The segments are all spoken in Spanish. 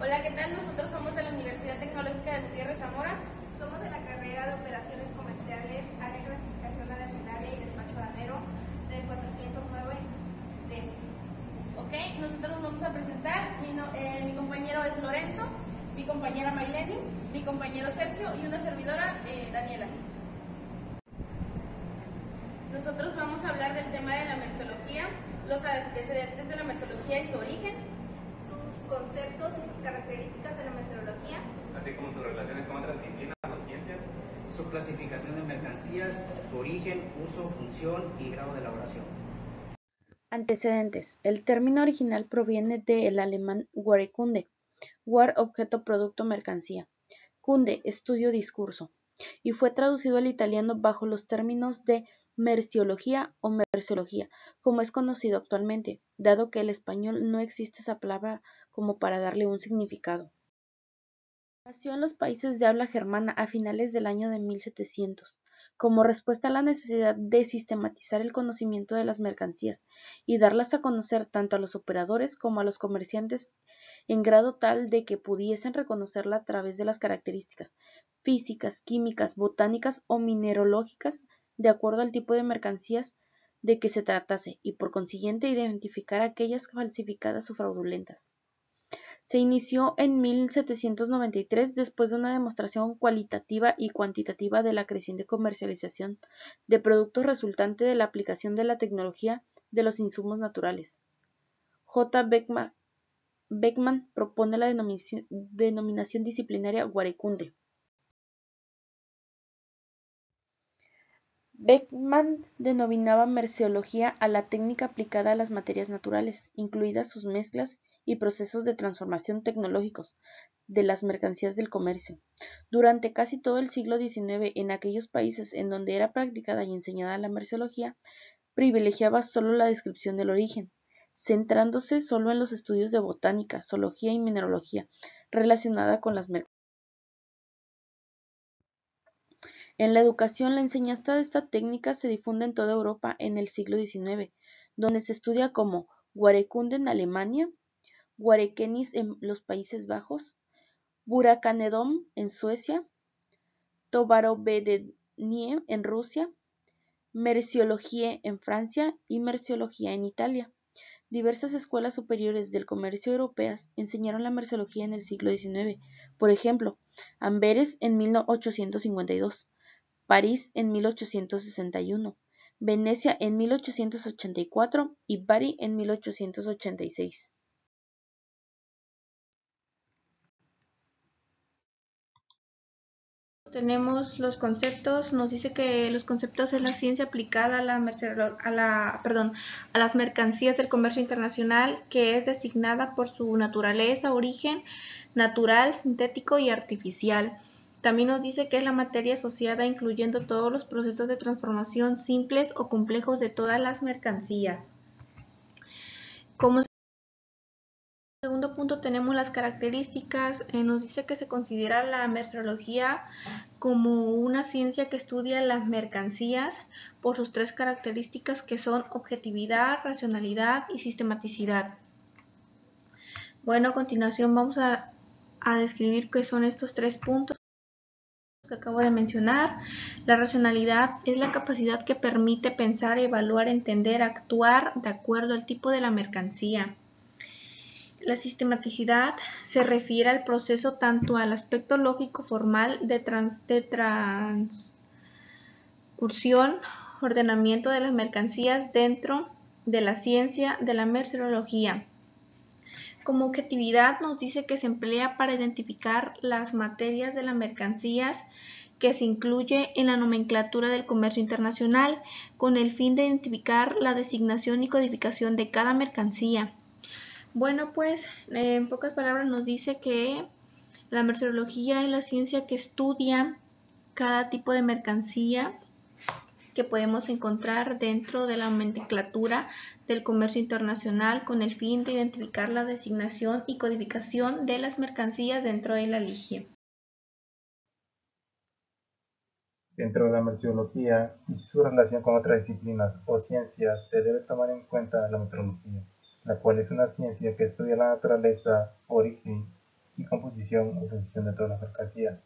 Hola, ¿qué tal? Nosotros somos de la Universidad Tecnológica de Gutiérrez Zamora. Somos de la carrera de Operaciones Comerciales, Área de Clasificación Arancelaria y Despacho Aduanero del 409D. Ok, nosotros nos vamos a presentar. Mi compañero es Lorenzo, mi compañera Mayleni, mi compañero Sergio y una servidora, Daniela. Nosotros vamos a hablar del tema de la merciología, los antecedentes de la merciología y su origen, sus conceptos y sus características de la merciología, así como sus relaciones con otras disciplinas o ciencias, su clasificación de mercancías, su origen, uso, función y grado de elaboración. Antecedentes. El término original proviene del alemán Warekunde, war objeto, producto, mercancía, kunde estudio, discurso, y fue traducido al italiano bajo los términos de merciología o merciología, como es conocido actualmente, dado que en el español no existe esa palabra como para darle un significado. Nació en los países de habla germana a finales del año de 1700, como respuesta a la necesidad de sistematizar el conocimiento de las mercancías y darlas a conocer tanto a los operadores como a los comerciantes en grado tal de que pudiesen reconocerla a través de las características físicas, químicas, botánicas o mineralógicas de acuerdo al tipo de mercancías de que se tratase y por consiguiente identificar aquellas falsificadas o fraudulentas. Se inició en 1793 después de una demostración cualitativa y cuantitativa de la creciente comercialización de productos resultante de la aplicación de la tecnología de los insumos naturales. J. Beckman propone la denominación disciplinaria Warekunde. Beckman denominaba merciología a la técnica aplicada a las materias naturales, incluidas sus mezclas y procesos de transformación tecnológicos de las mercancías del comercio. Durante casi todo el siglo XIX, en aquellos países en donde era practicada y enseñada la merciología, privilegiaba solo la descripción del origen, centrándose solo en los estudios de botánica, zoología y mineralogía relacionada con las mercancías. En la educación, la enseñanza de esta técnica se difunde en toda Europa en el siglo XIX, donde se estudia como Warekunde en Alemania, Warekennis en los Países Bajos, Burakanedom en Suecia, Tovarovedenie en Rusia, Merciologie en Francia y Merciología en Italia. Diversas escuelas superiores del comercio europeas enseñaron la merciología en el siglo XIX, por ejemplo, Amberes en 1852. París en 1861, Venecia en 1884 y Bari en 1886. Tenemos los conceptos, nos dice que los conceptos es la ciencia aplicada a las mercancías del comercio internacional, que es designada por su naturaleza, origen, natural, sintético y artificial. También nos dice que es la materia asociada incluyendo todos los procesos de transformación simples o complejos de todas las mercancías. Como segundo punto tenemos las características. Nos dice que se considera la merciología como una ciencia que estudia las mercancías por sus tres características que son objetividad, racionalidad y sistematicidad. Bueno, a continuación vamos a describir qué son estos tres puntos que acabo de mencionar. La racionalidad es la capacidad que permite pensar, evaluar, entender, actuar de acuerdo al tipo de la mercancía. La sistematicidad se refiere al proceso tanto al aspecto lógico formal de transcursión, ordenamiento de las mercancías dentro de la ciencia de la merciología. Como objetividad nos dice que se emplea para identificar las materias de las mercancías que se incluye en la nomenclatura del comercio internacional con el fin de identificar la designación y codificación de cada mercancía. Bueno, pues en pocas palabras nos dice que la merciología es la ciencia que estudia cada tipo de mercancía que podemos encontrar dentro de la nomenclatura del comercio internacional con el fin de identificar la designación y codificación de las mercancías dentro de la LIGIE. Dentro de la merciología y su relación con otras disciplinas o ciencias se debe tomar en cuenta la metrología, la cual es una ciencia que estudia la naturaleza, origen y composición o función de todas las mercancías,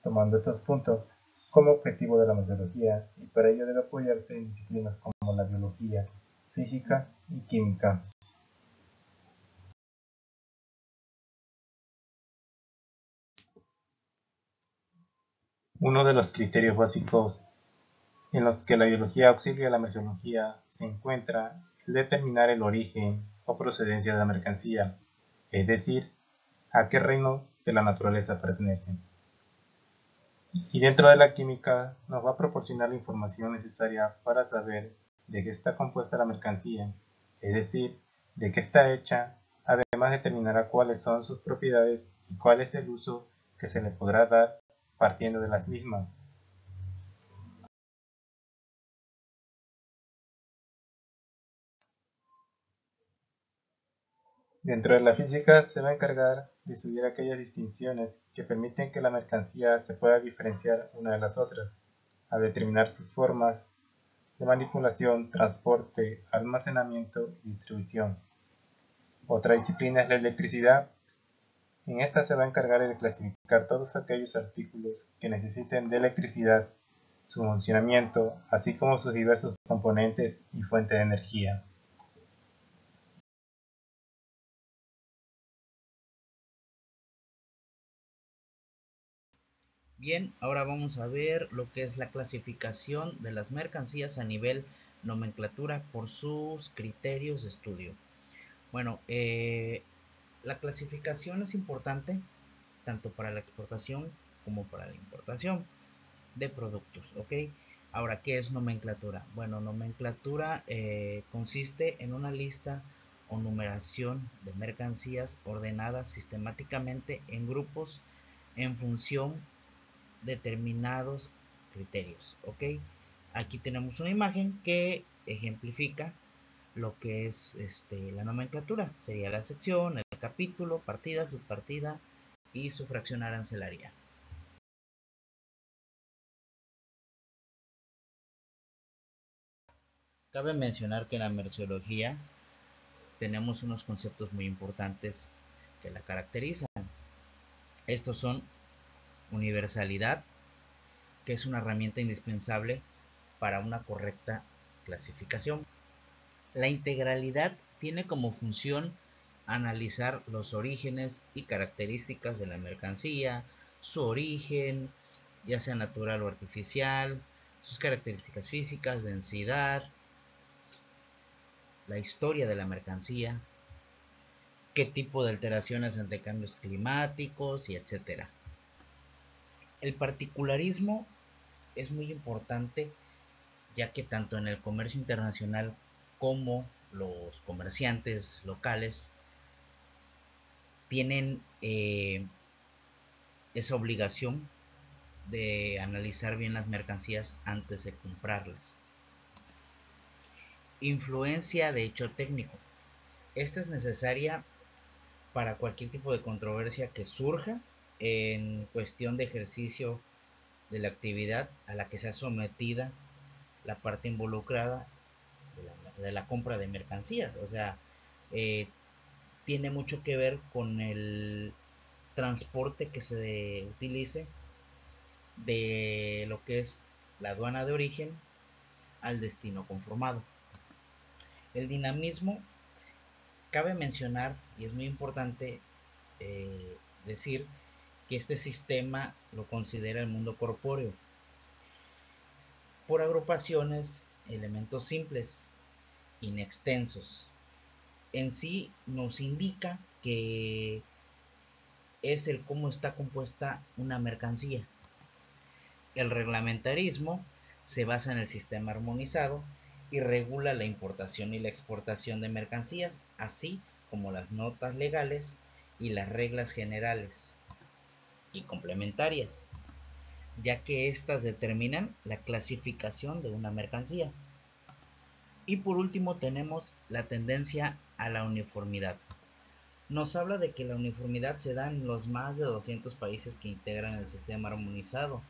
tomando estos puntos como objetivo de la metodología, y para ello debe apoyarse en disciplinas como la biología, física y química. Uno de los criterios básicos en los que la biología auxilia a la merceología se encuentra el determinar el origen o procedencia de la mercancía, es decir, a qué reino de la naturaleza pertenece. Y dentro de la química nos va a proporcionar la información necesaria para saber de qué está compuesta la mercancía, es decir, de qué está hecha. Además determinará cuáles son sus propiedades y cuál es el uso que se le podrá dar partiendo de las mismas. Dentro de la física se va a encargar de estudiar aquellas distinciones que permiten que la mercancía se pueda diferenciar una de las otras, a determinar sus formas de manipulación, transporte, almacenamiento y distribución. Otra disciplina es la electricidad. En esta se va a encargar de clasificar todos aquellos artículos que necesiten de electricidad, su funcionamiento, así como sus diversos componentes y fuentes de energía. Bien, ahora vamos a ver lo que es la clasificación de las mercancías a nivel nomenclatura por sus criterios de estudio. Bueno, la clasificación es importante tanto para la exportación como para la importación de productos, ¿ok? Ahora, ¿qué es nomenclatura? Bueno, nomenclatura consiste en una lista o numeración de mercancías ordenadas sistemáticamente en grupos en función de determinados criterios, ¿ok? Aquí tenemos una imagen que ejemplifica lo que es la nomenclatura. Sería la sección, el capítulo, partida, subpartida y su fracción arancelaria. Cabe mencionar que en la merceología tenemos unos conceptos muy importantes que la caracterizan. Estos son universalidad, que es una herramienta indispensable para una correcta clasificación. La integralidad tiene como función analizar los orígenes y características de la mercancía, su origen, ya sea natural o artificial, sus características físicas, densidad, la historia de la mercancía, qué tipo de alteraciones ante cambios climáticos y etcétera. El particularismo es muy importante, ya que tanto en el comercio internacional como los comerciantes locales tienen esa obligación de analizar bien las mercancías antes de comprarlas. Influencia de hecho técnico. Esta es necesaria para cualquier tipo de controversia que surja en cuestión de ejercicio de la actividad a la que sea sometida la parte involucrada de la compra de mercancías. O sea, tiene mucho que ver con el transporte que se utilice de lo que es la aduana de origen al destino conformado. El dinamismo, cabe mencionar, y es muy importante decir, que este sistema lo considera el mundo corpóreo por agrupaciones, elementos simples, inextensos. En sí nos indica que es el cómo está compuesta una mercancía. El reglamentarismo se basa en el sistema armonizado y regula la importación y la exportación de mercancías, así como las notas legales y las reglas generales y complementarias, ya que éstas determinan la clasificación de una mercancía. Y por último tenemos la tendencia a la uniformidad. Nos habla de que la uniformidad se da en los más de 200 países que integran el sistema armonizado,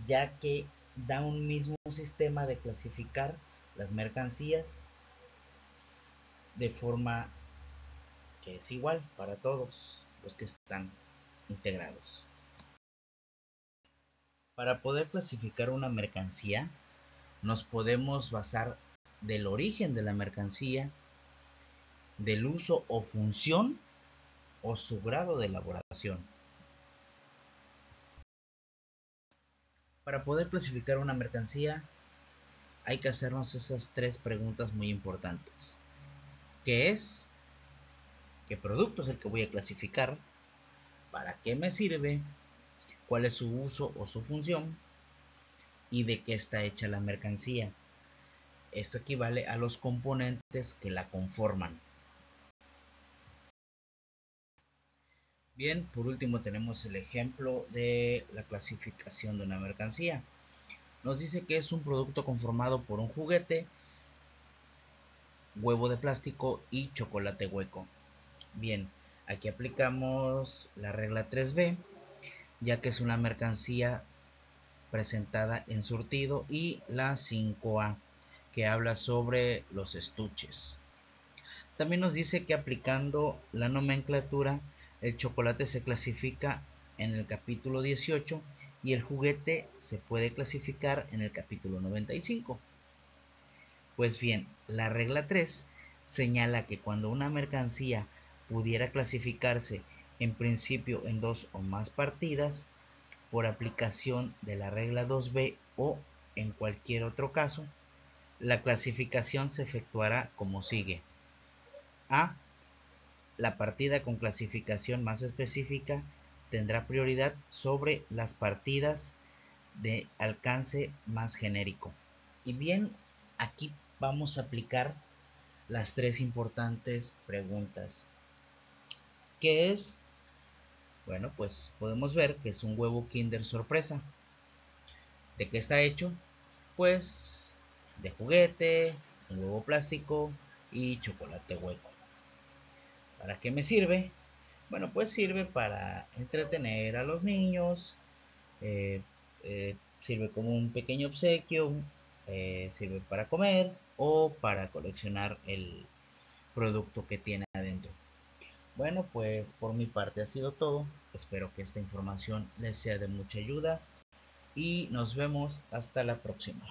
ya que da un mismo sistema de clasificar las mercancías de forma que es igual para todos. los que están integrados. Para poder clasificar una mercancía, nos podemos basar del origen de la mercancía, del uso o función o su grado de elaboración. Para poder clasificar una mercancía, hay que hacernos esas tres preguntas muy importantes. ¿Qué es? ¿Qué producto es el que voy a clasificar? ¿Para qué me sirve? ¿Cuál es su uso o su función? ¿Y de qué está hecha la mercancía? Esto equivale a los componentes que la conforman. Bien, por último tenemos el ejemplo de la clasificación de una mercancía. Nos dice que es un producto conformado por un juguete, huevo de plástico y chocolate hueco. Bien, aquí aplicamos la regla 3B, ya que es una mercancía presentada en surtido, y la 5A, que habla sobre los estuches. También nos dice que aplicando la nomenclatura, el chocolate se clasifica en el capítulo 18 y el juguete se puede clasificar en el capítulo 95. Pues bien, la regla 3 señala que cuando una mercancía pudiera clasificarse en principio en dos o más partidas, por aplicación de la regla 2B o en cualquier otro caso, la clasificación se efectuará como sigue. A. La partida con clasificación más específica tendrá prioridad sobre las partidas de alcance más genérico. Y bien, aquí vamos a aplicar las tres importantes preguntas. ¿Qué es? Bueno, pues podemos ver que es un huevo Kinder sorpresa. ¿De qué está hecho? Pues de juguete, un huevo plástico y chocolate hueco. ¿Para qué me sirve? Bueno, pues sirve para entretener a los niños, sirve como un pequeño obsequio, sirve para comer o para coleccionar el producto que tiene adentro. Bueno, pues por mi parte ha sido todo. Espero que esta información les sea de mucha ayuda y nos vemos hasta la próxima.